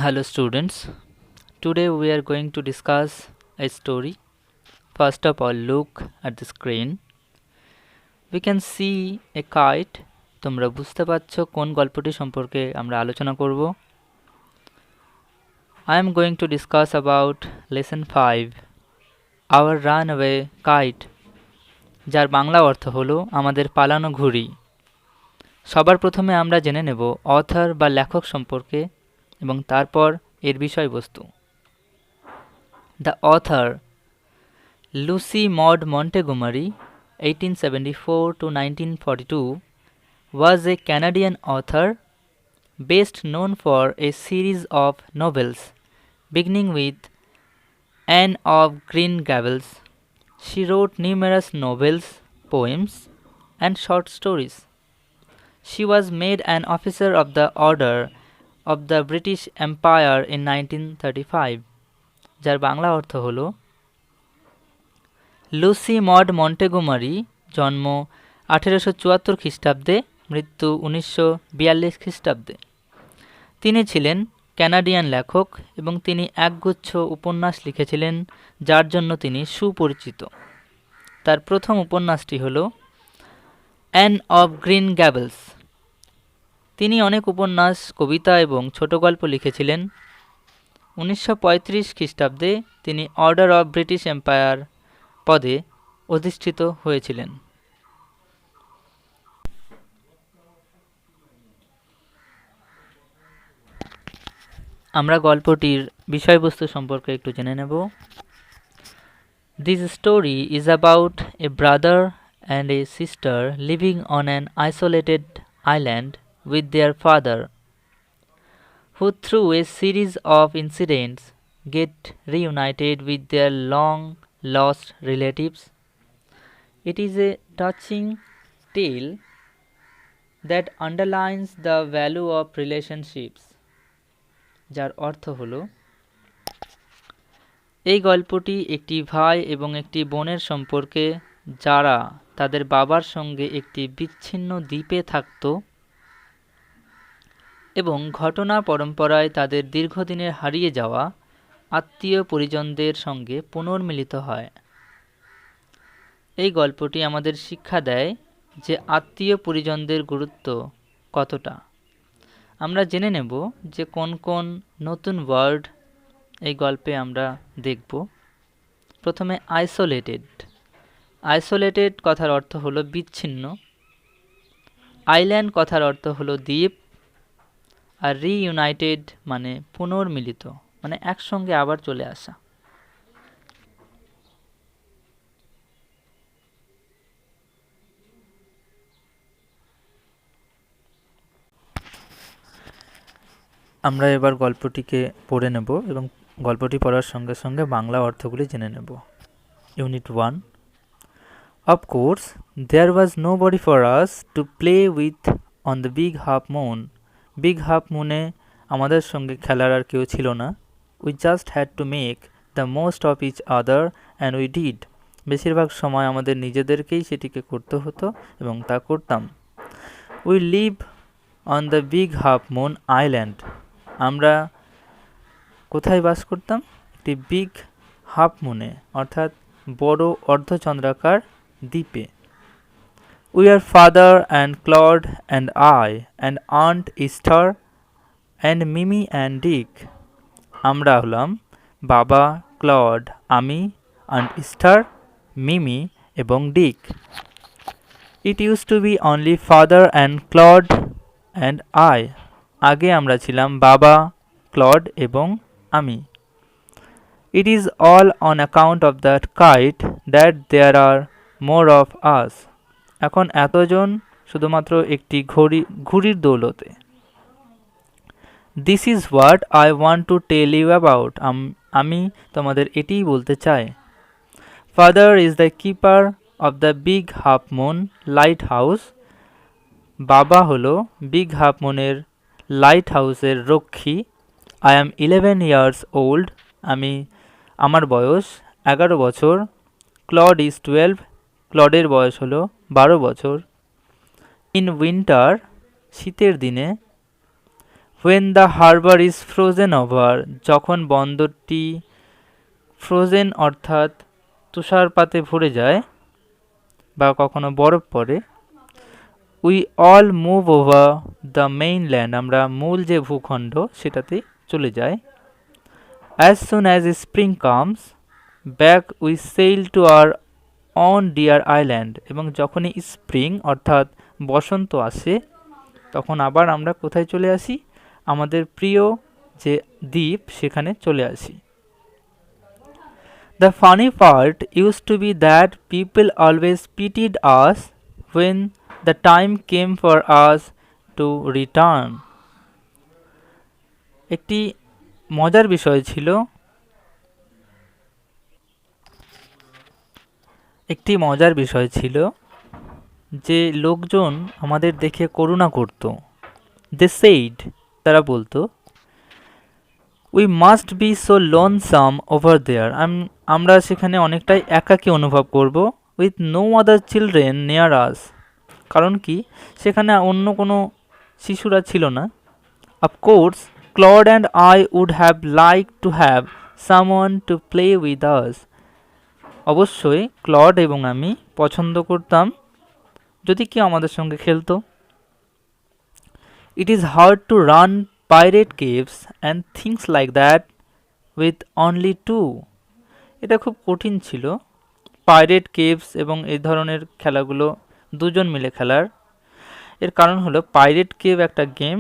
Hello students, today we are going to discuss a story. First of all, look at the screen. We can see a kite. তোমরা বুঝতে পারছো কোন গল্পটি সম্পর্কে আমরা আলোচনা করব? I am going to discuss about lesson 5, Our Runaway Kite, যার বাংলা অর্থ হলো আমাদের পালানো ঘুড়ি। সবার প্রথমে আমরা জেনে নেব অথর বা লেখক সম্পর্কে এবং তারপর এর বিষয়বস্তু। The author Lucy Maud Montgomery, 1874 to 1942, was a Canadian author best known for a series of novels beginning with Anne of Green Gables. She wrote numerous novels, poems, and short stories. She was made an officer of the Order of the British Empire in 1935, যার বাংলা অর্থ হলো Lucy mod মন্টেগোমারি, জন্ম 1874 খ্রিস্টাব্দে, মৃত্যু 1942 খ্রিস্টাব্দে। তিনি ছিলেন Canadian লেখক এবং তিনি একগুচ্ছ উপন্যাস লিখেছিলেন যার জন্য তিনি সুপরিচিত। তার প্রথম উপন্যাসটি হল অ্যান অফ গ্রিন গ্যাবলস। তিনি অনেক উপন্যাস, কবিতা এবং ছোট গল্প লিখেছিলেন। 1935 খ্রিস্টাব্দে তিনি অর্ডার অফ ব্রিটিশ এম্পায়ার পদে অধিষ্ঠিত হয়েছিলেন। আমরা গল্পটির বিষয়বস্তু সম্পর্কে একটু জেনে নেব। This story is about a brother and a sister living on an isolated island with their father, who through a series of incidents get reunited with their long lost relatives. It is a touching tale that underlines the value of relationships, যার অর্থ হলো এই গল্পটি একটি ভাই এবং একটি বোনের সম্পর্কে যারা তাদের বাবার সঙ্গে একটি বিচ্ছিন্ন দ্বীপে থাকত এবং ঘটনা পরম্পরায় তাদের দীর্ঘদিনের হারিয়ে যাওয়া আত্মীয় পরিজনদের সঙ্গে পুনর্মিলিত হয়। এই গল্পটি আমাদের শিক্ষা দেয় যে আত্মীয় পরিজনদের গুরুত্ব কতটা। আমরা জেনে নেব যে কোন কোন নতুন ওয়ার্ড এই গল্পে আমরা দেখব। প্রথমে আইসোলেটেড। আইসোলেটেড কথার অর্থ হলো বিচ্ছিন্ন। আইল্যান্ড কথার অর্থ হলো দ্বীপ। আর রিইউনাইটেড মানে পুনর্মিলিত, মানে একসঙ্গে আবার চলে আসা। আমরা এবার গল্পটিকে পড়ে নেব এবং গল্পটি পড়ার সঙ্গে সঙ্গে বাংলা অর্থগুলি জেনে নেব। Unit 1। Of course, there was nobody for us to play with on the big half moon. Big half moon-এ আমাদের সঙ্গে খেলার আর কেউ ছিল না। We just had to make the most of each other and we did. বেশিরভাগ সময় আমাদের নিজেদেরকেই সেটিকে করতে হতো এবং তা করতাম। We live on the big half moon island. আমরা কোথায় বাস করতাম? একটি বিগ হাফ মুনে, অর্থাৎ বড় অর্ধচন্দ্রাকার দ্বীপে। We are father and Claude and I and Aunt Esther and Mimi and Dick. আমরা হলাম বাবা, ক্লড, আমি, আন্ট ইস্টার, মিমি এবং ডিক। It used to be only father and Claude and I. আগে আমরা ছিলাম বাবা, ক্লড এবং আমি। It is all on account of that kite that there are more of us. এখন এতজন শুধুমাত্র একটি ঘুড়ির দৌলতে। This is what I want to tell you about. আমি তোমাদের এটিই বলতে চাই। Father is the keeper of the big half moon lighthouse. বাবা হলো বিগ হাফ মুনের লাইট হাউসের রক্ষী। I am 11 years old. আমার বয়স 11 বছর। Claude is 12. ক্লডের বয়স হলো 12 বছর। In winter, শীতের দিনে, when the harbor is frozen over, যখন বন্দরটি ফ্রোজেন অর্থাৎ তুষারপাতে ভরে যায় বা কখনো বরফ পড়ে, we all move over the mainland, আমরা মূল যে ভূখণ্ড সেটাতে চলে যাই। As soon as spring comes back we sail to our own deer island, এবং যখনই স্প্রিং অর্থাৎ বসন্ত আসে তখন আবার আমরা কোথায় চলে আসি? আমাদের প্রিয় যে দ্বীপ সেখানে চলে আসি। The funny part used to be that people always pitied us when the time came for us to return. একটি মজার বিষয় ছিল, যে লোকজন আমাদের দেখে করুণা করত। They said, তারা বলতো, we must be so lonesome over there, আমরা সেখানে অনেকটাই একাকী অনুভব করব। With no other children near us, কারণ কি সেখানে অন্য কোনো শিশুরা ছিল না। Of course Claude and I would have like to have someone to play with us, অবশ্যই ক্লড এবং আমি পছন্দ করতাম যদি কেউ আমাদের সঙ্গে খেলতো। It is hard to run pirate caves and things like that with only two, এটা খুব কঠিন ছিল পাইরেট কেভস এবং এই ধরনের খেলাগুলো দুজন মিলে খেলার। এর কারণ হলো পাইরেট কেভ একটা গেম,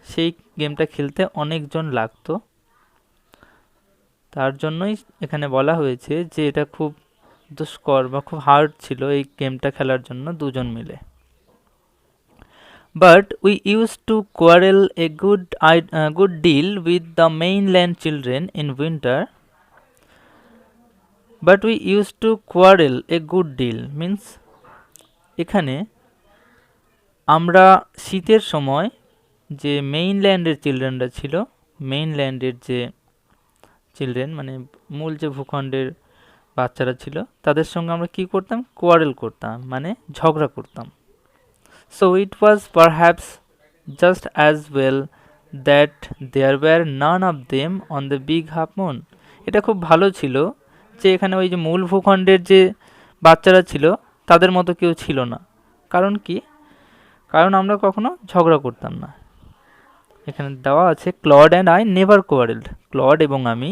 সেই গেমটা খেলতে অনেকজন লাগতো, তার জন্যই এখানে বলা হয়েছে যে এটা খুব দুষ্কর বা খুব হার্ড ছিল এই গেমটা খেলার জন্য দুজন মিলে। But we used to quarrel a good deal with the mainland children in winter. But we used to quarrel a good deal means এখানে আমরা শীতের সময় যে মেইনল্যান্ডের চিলড্রেনরা ছিল, মেইনল্যান্ডের যে চিলড্রেন মানে মূল যে ভূখণ্ডের বাচ্চারা ছিল, তাদের সঙ্গে আমরা কি করতাম? কোয়ারেল করতাম, মানে ঝগড়া করতাম। So it was perhaps just as well that there were none of them on the big half moon. এটা খুব ভালো ছিল যে এখানে ওই যে মূল ভূখণ্ডের যে বাচ্চারা ছিল তাদের মতো কেউ ছিল না। কারণ কি? কারণ আমরা কখনো ঝগড়া করতাম না। এখানে দেওয়া আছে Claude and I never quarrelled, Claude এবং আমি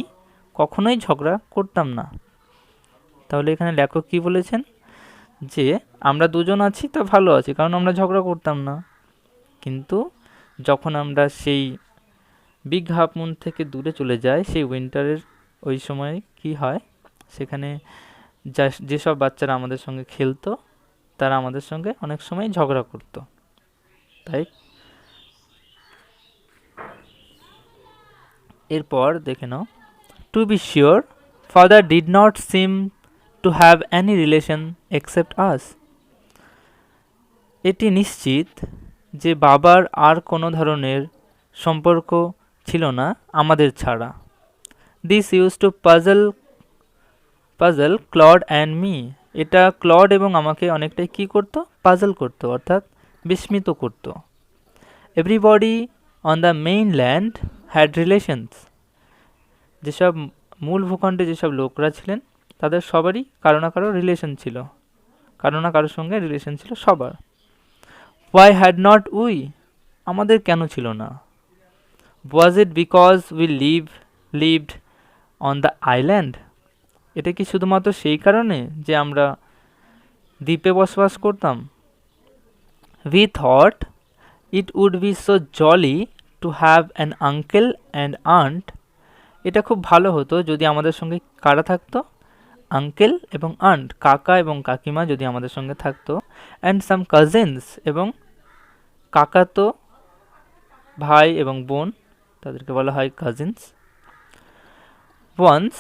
কখনোই ঝগড়া করতাম না। তাহলে এখানে লেখক কি বলেছেন? যে আমরা দুজন আছি তা ভালো আছি, কারণ আমরা ঝগড়া করতাম না। কিন্তু যখন আমরা সেই বিগ হাফ মুন থেকে দূরে চলে যাই, সেই উইন্টারের ওই সময় কি হয়, সেখানে যেসব বাচ্চারা আমাদের সঙ্গে খেলতো তারা আমাদের সঙ্গে অনেক সময় ঝগড়া করত। তাই এরপর দেখে নাও, to be sure father did not seem to have any relation except us, এটি নিশ্চিত যে বাবার আর কোনো ধরনের সম্পর্ক ছিল না আমাদের ছাড়া। This use to puzzle Claude and me, এটা ক্লড এবং আমাকে অনেকটাই কি করত? পাজল করত, অর্থাৎ বিস্মিত করত। Everybody on the mainland had relations, যেসব মূল ভূখণ্ডে যেসব লোকরা ছিলেন তাদের সবারই কারো না কারো রিলেশন ছিল, কারো না কারোর সঙ্গে রিলেশন ছিল সবার। Why had not we? আমাদের কেন ছিল না? Was it because we lived on the island? এটা কি শুধুমাত্র সেই কারণে যে আমরা দ্বীপে বসবাস করতাম? We thought it would be so jolly to have an uncle and aunt. এটা খুব ভালো হতো যদি আমাদের সঙ্গে কারা থাকতো? আঙ্কেল এবং আন্ট, কাকা এবং কাকিমা যদি আমাদের সঙ্গে থাকতো, অ্যান্ড সাম কাজিনস, এবং কাকাতো ভাই এবং বোন, তাদেরকে বলা হয় cousins. Once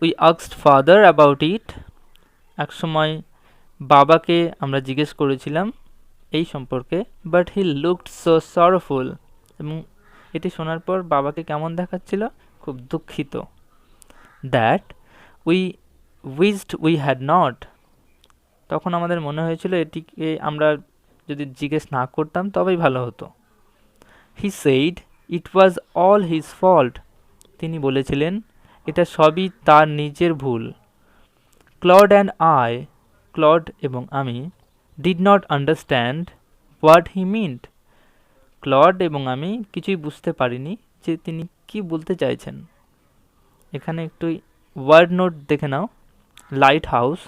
we asked father about it, এক সময় বাবাকে আমরা জিজ্ঞেস করেছিলাম এই সম্পর্কে। But he looked so sorrowful, এবং এটি শোনার পর বাবাকে কেমন দেখাচ্ছিল? খুব দুঃখিত। That we wished we had not, তখন আমাদের মনে হয়েছিল এটিকে আমরা যদি জিজ্ঞেস না করতাম তবেই ভালো হতো। He said it was all his fault, তিনি বলেছিলেন এটা সবই তার নিজের ভুল। ক্লড অ্যান্ড আই, ক্লড এবং আমি, did not understand what he meant, Claude এবং আমি কিছুই বুঝতে পারিনি যে তিনি কি বলতে চাইছেন। এখানে একটু ওয়ার্ড নোট দেখে নাও। লাইট হাউস,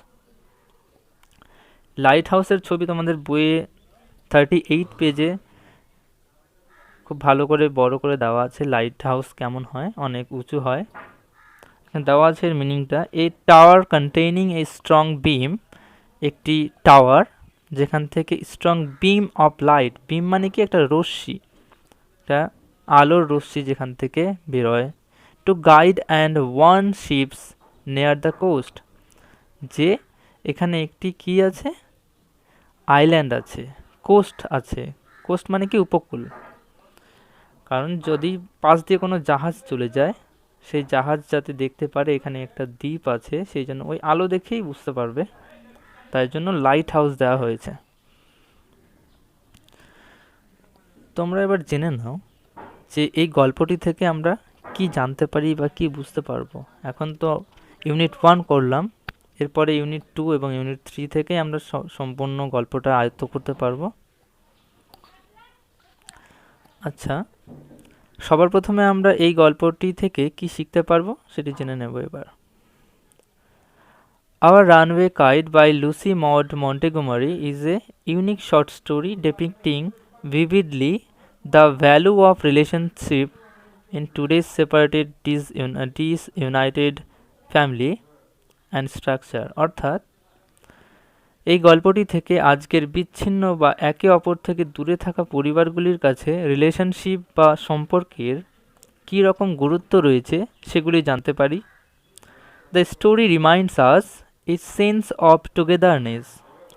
লাইট হাউসের ছবি তোমাদের বইয়ে 38 পেজে খুব ভালো করে বড় করে দেওয়া আছে। লাইট হাউস কেমন হয়, অনেক উঁচু হয়। দেওয়া আছে এর মিনিংটা, এ টাওয়ার কন্টেইনিং এ স্ট্রং বিম, একটি টাওয়ার যেখান থেকে স্ট্রং বিম অফ লাইট, বিম মানে কি একটা রশ্মি, একটা আলোর রশ্মি যেখান থেকে বেরোয়, to guide and warn ships near the coast, যে এখানে একটি কি আছে, আইল্যান্ড আছে, কোস্ট আছে। কোস্ট মানে কি উপকূল, কারণ যদি পাশ দিয়ে কোনো জাহাজ চলে যায় সেই জাহাজ যাতে দেখতে পারে এখানে একটা দ্বীপ আছে, সেই জন্য ওই আলো দেখেই বুঝতে পারবে, তাই জন্য লাইট হাউস দেওয়া হয়েছে। তোমরা এবার জেনে নাও যে এই গল্পটি থেকে আমরা কি জানতে পারি বা কি বুঝতে পারবো। এখন তো ইউনিট 1 করলাম, এরপরে ইউনিট 2 এবং ইউনিট 3 থেকে আমরা সম্পূর্ণ গল্পটা আয়ত্ত করতে পারবো। আচ্ছা, সবার প্রথমে আমরা এই গল্পটি থেকে কি শিখতে পারবো সেটি জেনে নেব এবার। Our Runaway Kite by Lucy Maud Montgomery is a unique short story depicting vividly the value of relationship in today's separated, disunited family and structure। অর্থাৎ এই গল্পটি থেকে আজকের বিচ্ছিন্ন বা একে অপর থেকে দূরে থাকা পরিবারগুলির কাছে রিলেশনশিপ বা সম্পর্কের কী রকম গুরুত্ব রয়েছে সেগুলি জানতে পারি। The story reminds us a sense of togetherness,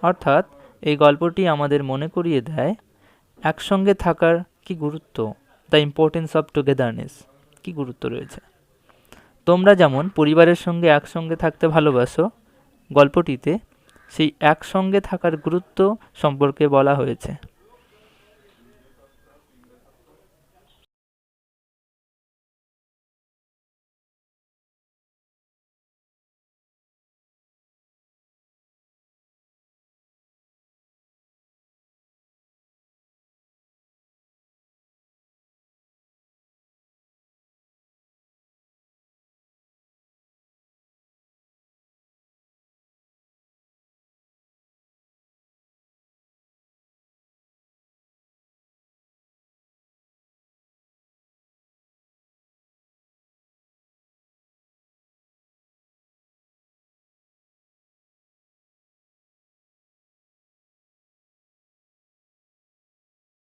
অর্থাৎ এই গল্পটি আমাদের মনে করিয়ে দেয় একসঙ্গে থাকার কি গুরুত্ব, দ্য ইম্পর্টেন্স অফ টুগেদারনেস, কি গুরুত্ব রয়েছে। তোমরা যেমন পরিবারের সঙ্গে একসঙ্গে থাকতে ভালোবাসো, গল্পটিতে সেই একসঙ্গে থাকার গুরুত্ব সম্পর্কে বলা হয়েছে।